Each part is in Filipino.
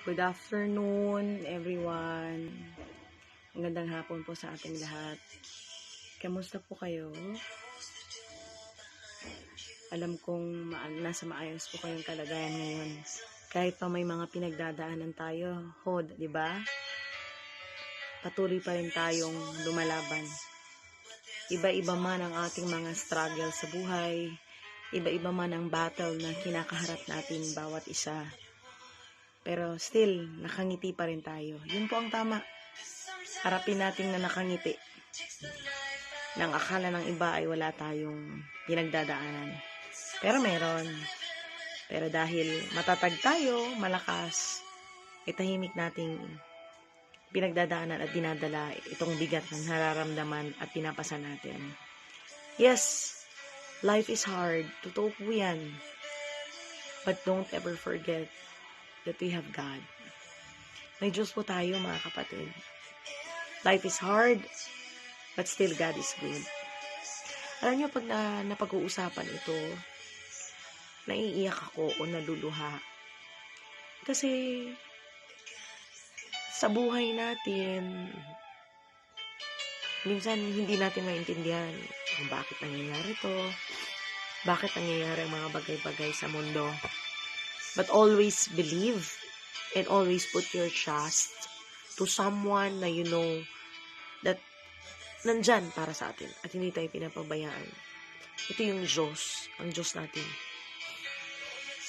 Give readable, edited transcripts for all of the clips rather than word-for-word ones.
Good afternoon, everyone. Magandang hapon po sa ating lahat. Kamusta po kayo? Alam kong nasa maayos po kayong kalagayan ngayon. Kahit pa may mga pinagdadaanan tayo, di ba? Patuloy pa rin tayong lumalaban. Iba-iba man ang ating mga struggle sa buhay, iba-iba man ang battle na kinakaharap natin bawat isa. Pero still, nakangiti pa rin tayo. Yun po ang tama. Harapin natin na nakangiti. Nang akala ng iba ay wala tayong pinagdadaanan. Pero meron. Pero dahil matatag tayo, malakas, itahimik nating pinagdadaanan at dinadala itong bigat na nararamdaman at pinapasa natin. Yes, life is hard. Totoo po yan. But don't ever forget that we have God. May Diyos po tayo, mga kapatid. Life is hard, but still God is good. Alam niyo, pag napag-uusapan ito, naiiyak ako o naluluha. Kasi, sa buhay natin, minsan hindi natin maintindihan kung bakit nangyayari to, bakit nangyayari ang mga bagay-bagay sa mundo. But always believe and always put your trust to someone na you know that nandyan para sa atin at hindi tayo pinapabayaan. Ito yung Diyos, ang Diyos natin.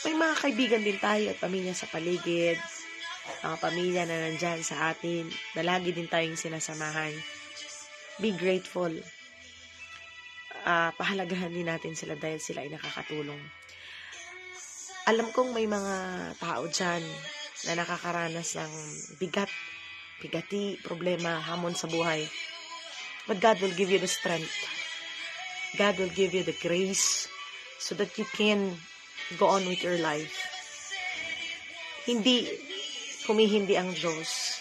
May mga kaibigan din tayo at pamilya sa paligid, mga pamilya na nandyan sa atin, na lagi din tayong sinasamahan. Be grateful. Pahalagahan din natin sila dahil sila ay nakakatulong. Alam kong may mga tao dyan na nakakaranas ng bigati, problema, hamon sa buhay. But God will give you the strength. God will give you the grace so that you can go on with your life. Hindi humihindi ang Diyos.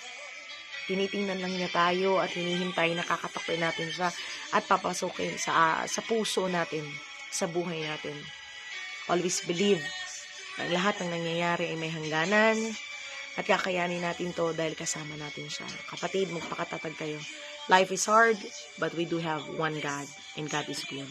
Tinitingnan lang niya tayo at hinihintay, nakakatakpan natin siya at papasukin sa puso natin, sa buhay natin. Always believe ang lahat ng nangyayari ay may hangganan at kakayanin natin to dahil kasama natin siya. Kapatid, magpakatatag kayo. Life is hard, but we do have one God, and God is good.